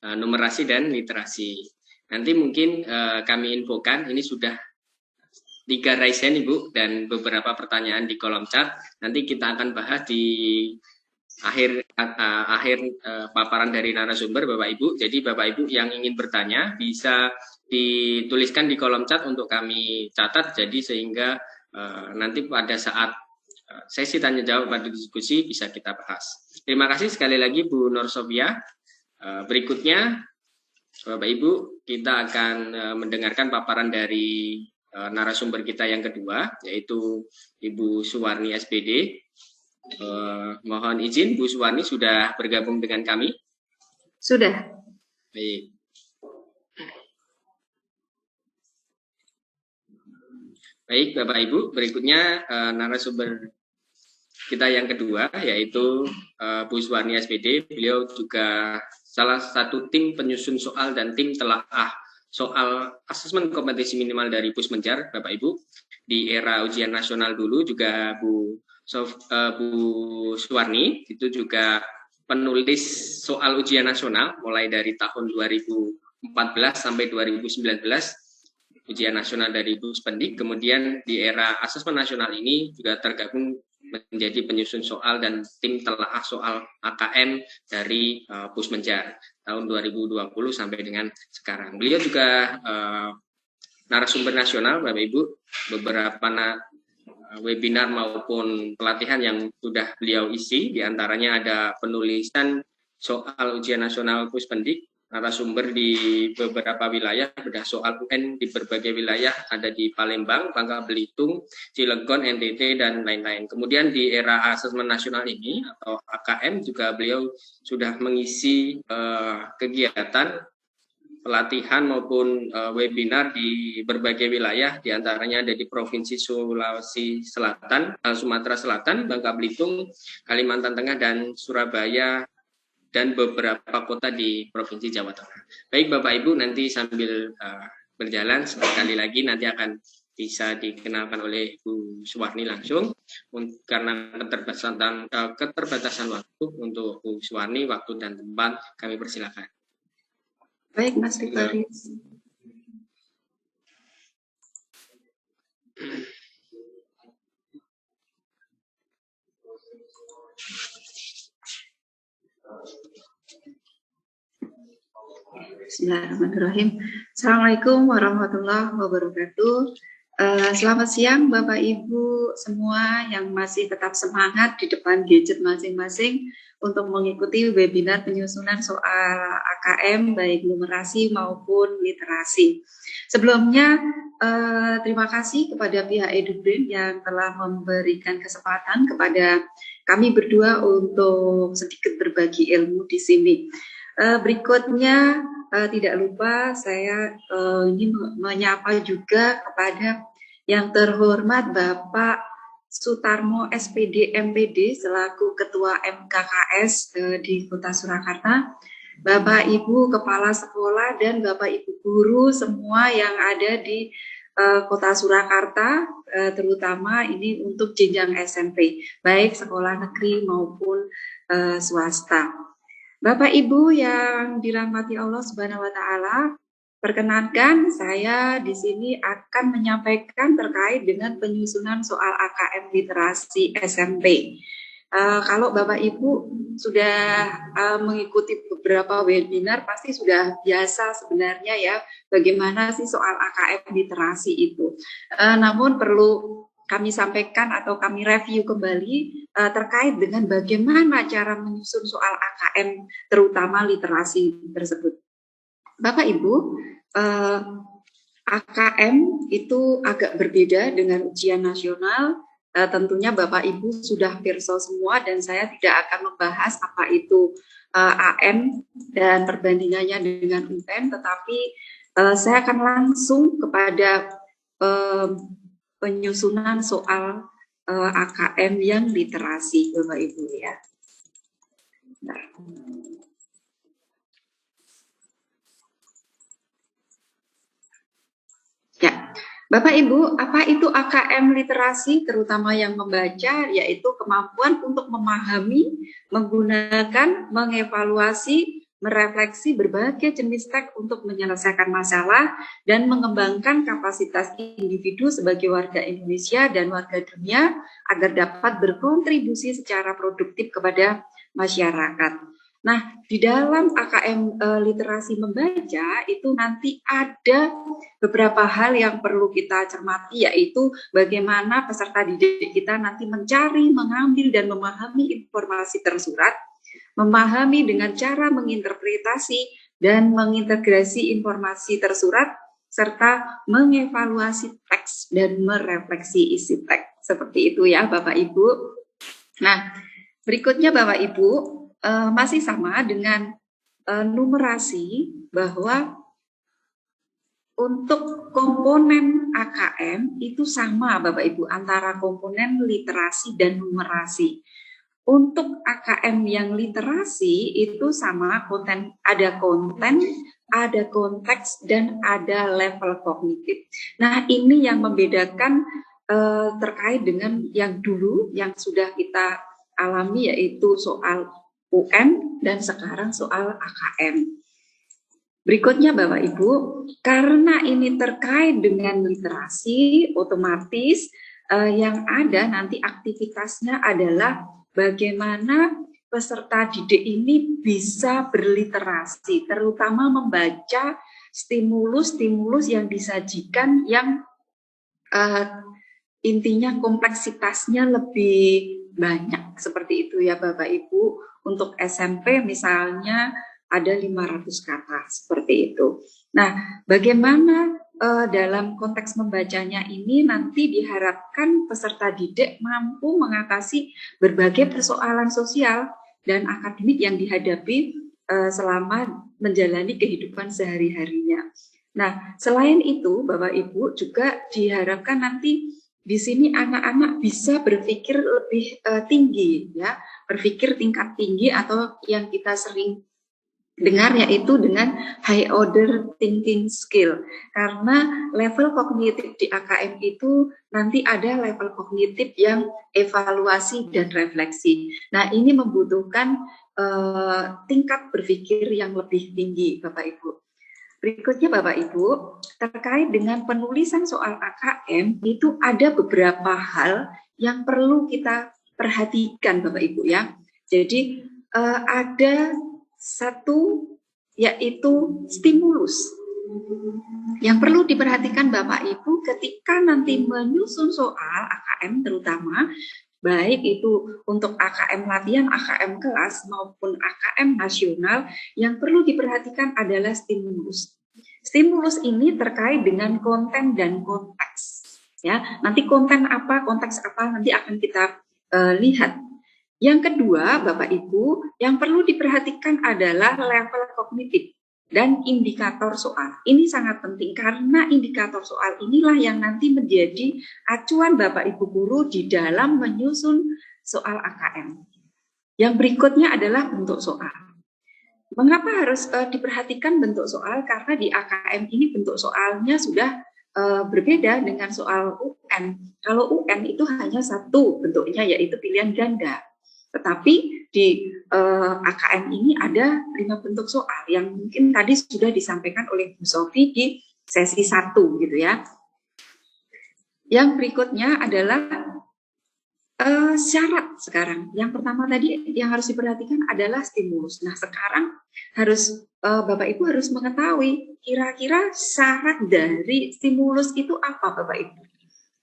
numerasi dan literasi. Nanti mungkin kami infokan, ini sudah 3 raise hand Ibu dan beberapa pertanyaan di kolom chat. Nanti kita akan bahas di akhir paparan dari narasumber Bapak Ibu. Jadi Bapak Ibu yang ingin bertanya bisa dituliskan di kolom chat untuk kami catat, jadi sehingga nanti pada saat sesi tanya jawab pada diskusi bisa kita bahas. Terima kasih sekali lagi Bu Nur Sofia. Berikutnya Bapak Ibu, kita akan mendengarkan paparan dari narasumber kita yang kedua, yaitu Ibu Suwarni SPD. Mohon izin Bu Suwarni sudah bergabung dengan kami? Sudah. Baik. Baik Bapak Ibu, berikutnya narasumber kita yang kedua yaitu Bu Suwarni SPD. Beliau juga salah satu tim penyusun soal dan tim telaah soal asesmen kompetensi minimal dari Pusmenjar, Bapak Ibu. Di era ujian nasional dulu juga Bu Suwarni itu juga penulis soal ujian nasional mulai dari tahun 2014 sampai 2019. Ujian nasional dari Puspendik, kemudian di era asesmen nasional ini juga tergabung menjadi penyusun soal dan tim telaah soal AKM dari Pusmenjar tahun 2020 sampai dengan sekarang. Beliau juga narasumber nasional, Bapak Ibu, beberapa webinar maupun pelatihan yang sudah beliau isi, diantaranya ada penulisan soal ujian nasional Puspendik, narasumber di beberapa wilayah, bedah soal UN di berbagai wilayah, ada di Palembang, Bangka Belitung, Cilegon, NTT, dan lain-lain. Kemudian di era asesmen nasional ini, atau AKM, juga beliau sudah mengisi kegiatan pelatihan maupun webinar di berbagai wilayah, diantaranya ada di Provinsi Sulawesi Selatan, Sumatera Selatan, Bangka Belitung, Kalimantan Tengah, dan Surabaya, dan beberapa kota di Provinsi Jawa Tengah. Baik Bapak Ibu, nanti sambil berjalan sekali lagi nanti akan bisa dikenalkan oleh Bu Suwarni langsung, karena keterbatasan waktu untuk Bu Suwarni, waktu dan tempat kami persilakan. Baik Mas Rifariz. Bismillahirrahmanirrahim. Assalamualaikum warahmatullahi wabarakatuh. Selamat siang Bapak Ibu semua yang masih tetap semangat di depan gadget masing-masing untuk mengikuti webinar penyusunan soal AKM baik numerasi maupun literasi. Sebelumnya terima kasih kepada pihak EduBrain yang telah memberikan kesempatan kepada kami berdua untuk sedikit berbagi ilmu di sini. Berikutnya tidak lupa saya ini menyapa juga kepada yang terhormat Bapak Sutarmo SPD MPD selaku Ketua MKKS di Kota Surakarta, Bapak Ibu Kepala Sekolah dan Bapak Ibu Guru semua yang ada di Kota Surakarta, terutama ini untuk jenjang SMP, baik sekolah negeri maupun swasta. Bapak Ibu yang dirahmati Allah Subhanahu wa taala, perkenankan saya di sini akan menyampaikan terkait dengan penyusunan soal AKM literasi SMP. Kalau Bapak Ibu sudah mengikuti beberapa webinar, pasti sudah biasa sebenarnya ya bagaimana sih soal AKM literasi itu. Namun perlu kami sampaikan atau kami review kembali terkait dengan bagaimana cara menyusun soal AKM terutama literasi tersebut. Bapak Ibu, AKM itu agak berbeda dengan ujian nasional. Tentunya Bapak Ibu sudah pirsa semua dan saya tidak akan membahas apa itu AM dan perbandingannya dengan UN, tetapi saya akan langsung kepada penyusunan soal AKM yang literasi, Bapak Ibu ya. Nah. Ya, Bapak Ibu, apa itu AKM literasi, terutama yang membaca, yaitu kemampuan untuk memahami, menggunakan, mengevaluasi, merefleksi berbagai jenis teks untuk menyelesaikan masalah dan mengembangkan kapasitas individu sebagai warga Indonesia dan warga dunia agar dapat berkontribusi secara produktif kepada masyarakat. Nah, di dalam AKM literasi membaca itu nanti ada beberapa hal yang perlu kita cermati, yaitu bagaimana peserta didik kita nanti mencari, mengambil, dan memahami informasi tersurat, memahami dengan cara menginterpretasi dan mengintegrasi informasi tersurat, serta mengevaluasi teks dan merefleksi isi teks. Seperti itu ya Bapak Ibu. Nah, berikutnya Bapak Ibu, masih sama dengan numerasi, bahwa untuk komponen AKM itu sama Bapak Ibu antara komponen literasi dan numerasi. Untuk AKM yang literasi itu sama, ada konten, ada konteks, dan ada level kognitif. Nah, ini yang membedakan terkait dengan yang dulu yang sudah kita alami, yaitu soal UN dan sekarang soal AKM. Berikutnya Bapak Ibu, karena ini terkait dengan literasi, otomatis yang ada nanti aktivitasnya adalah bagaimana peserta didik ini bisa berliterasi, terutama membaca stimulus-stimulus yang disajikan yang intinya kompleksitasnya lebih banyak, seperti itu ya Bapak Ibu. Untuk SMP misalnya ada 500 kata, seperti itu. Nah, bagaimana dalam konteks membacanya ini nanti diharapkan peserta didik mampu mengatasi berbagai persoalan sosial dan akademik yang dihadapi selama menjalani kehidupan sehari-harinya. Nah, selain itu Bapak Ibu juga diharapkan nanti di sini anak-anak bisa berpikir lebih tinggi, ya, berpikir tingkat tinggi, atau yang kita sering dengar yaitu dengan high order thinking skill. Karena level kognitif di AKM itu nanti ada level kognitif yang evaluasi dan refleksi. Nah, ini membutuhkan tingkat berpikir yang lebih tinggi, Bapak Ibu. Berikutnya Bapak Ibu, terkait dengan penulisan soal AKM itu ada beberapa hal yang perlu kita perhatikan Bapak Ibu ya. Jadi ada satu yaitu stimulus yang perlu diperhatikan Bapak Ibu ketika nanti menyusun soal AKM, terutama baik itu untuk AKM latihan, AKM kelas maupun AKM nasional. Yang perlu diperhatikan adalah stimulus. Stimulus ini terkait dengan konten dan konteks. Ya, nanti konten apa, konteks apa nanti akan kita lihat. Yang kedua, Bapak Ibu, yang perlu diperhatikan adalah level kognitif dan indikator soal. Ini sangat penting karena indikator soal inilah yang nanti menjadi acuan Bapak Ibu guru di dalam menyusun soal AKM. Yang berikutnya adalah bentuk soal. Mengapa harus diperhatikan bentuk soal? Karena di AKM ini bentuk soalnya sudah berbeda dengan soal UN. Kalau UN itu hanya satu bentuknya, yaitu pilihan ganda. Tetapi di AKM ini ada 5 bentuk soal yang mungkin tadi sudah disampaikan oleh Bu Sofi di sesi 1 gitu ya. Yang berikutnya adalah syarat sekarang. Yang pertama tadi yang harus diperhatikan adalah stimulus. Nah, sekarang harus Bapak Ibu harus mengetahui kira-kira syarat dari stimulus itu apa Bapak Ibu.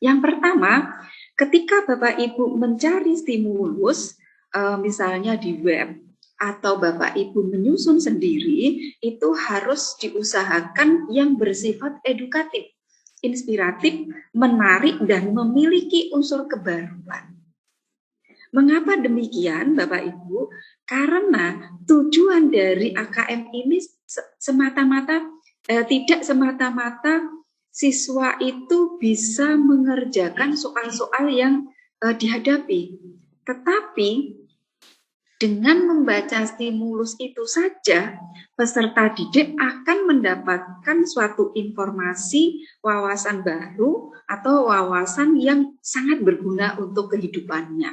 Yang pertama, ketika Bapak Ibu mencari stimulus misalnya di web atau Bapak Ibu menyusun sendiri, itu harus diusahakan yang bersifat edukatif, inspiratif, menarik, dan memiliki unsur kebaruan. Mengapa demikian Bapak Ibu? Karena tujuan dari AKM ini tidak semata-mata siswa itu bisa mengerjakan soal-soal yang dihadapi. Tetapi dengan membaca stimulus itu saja, peserta didik akan mendapatkan suatu informasi, wawasan baru, atau wawasan yang sangat berguna untuk kehidupannya.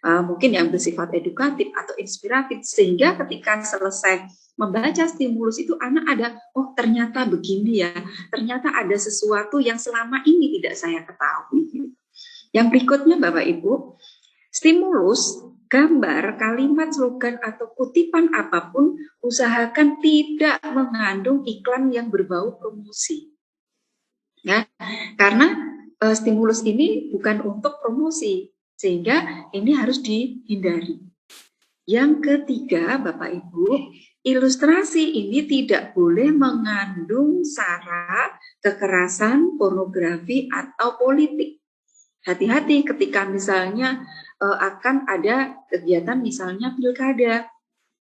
Mungkin yang bersifat edukatif atau inspiratif, sehingga ketika selesai membaca stimulus itu anak ada, oh ternyata begini ya, ternyata ada sesuatu yang selama ini tidak saya ketahui. Yang berikutnya Bapak Ibu, stimulus, gambar, kalimat, slogan, atau kutipan apapun, usahakan tidak mengandung iklan yang berbau promosi. Ya, karena stimulus ini bukan untuk promosi, sehingga ini harus dihindari. Yang ketiga, Bapak Ibu, ilustrasi ini tidak boleh mengandung sara, kekerasan, pornografi, atau politik. Hati-hati ketika misalnya akan ada kegiatan misalnya pilkada,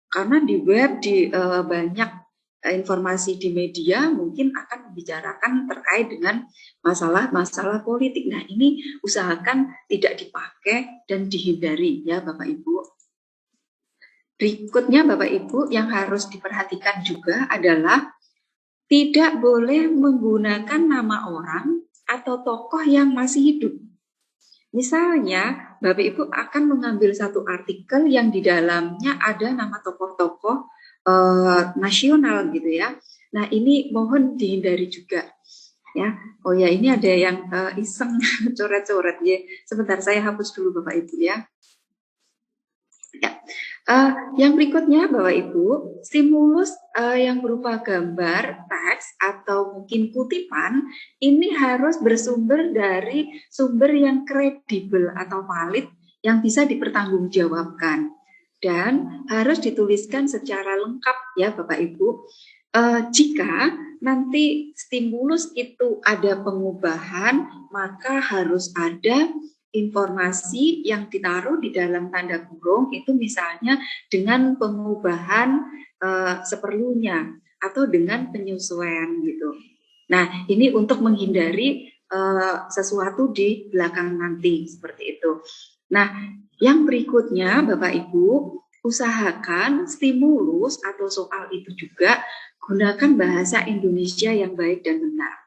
karena di web, di banyak informasi di media mungkin akan membicarakan terkait dengan masalah-masalah politik. Nah, ini usahakan tidak dipakai dan dihindari ya Bapak Ibu. Berikutnya Bapak Ibu yang harus diperhatikan juga adalah tidak boleh menggunakan nama orang atau tokoh yang masih hidup. Misalnya, Bapak Ibu akan mengambil satu artikel yang di dalamnya ada nama tokoh-tokoh nasional gitu ya. Nah, ini mohon dihindari juga. Ya, oh ya ini ada yang iseng coret-coret ya. Sebentar saya hapus dulu Bapak Ibu ya. Ya. Yang berikutnya Bapak Ibu, stimulus yang berupa gambar, teks, atau mungkin kutipan, ini harus bersumber dari sumber yang kredibel atau valid yang bisa dipertanggungjawabkan. Dan harus dituliskan secara lengkap ya Bapak Ibu. Jika nanti stimulus itu ada pengubahan, maka harus ada informasi yang ditaruh di dalam tanda kurung itu misalnya dengan pengubahan seperlunya atau dengan penyesuaian gitu. Nah, ini untuk menghindari sesuatu di belakang nanti seperti itu. Nah, yang berikutnya Bapak Ibu, usahakan stimulus atau soal itu juga gunakan bahasa Indonesia yang baik dan benar.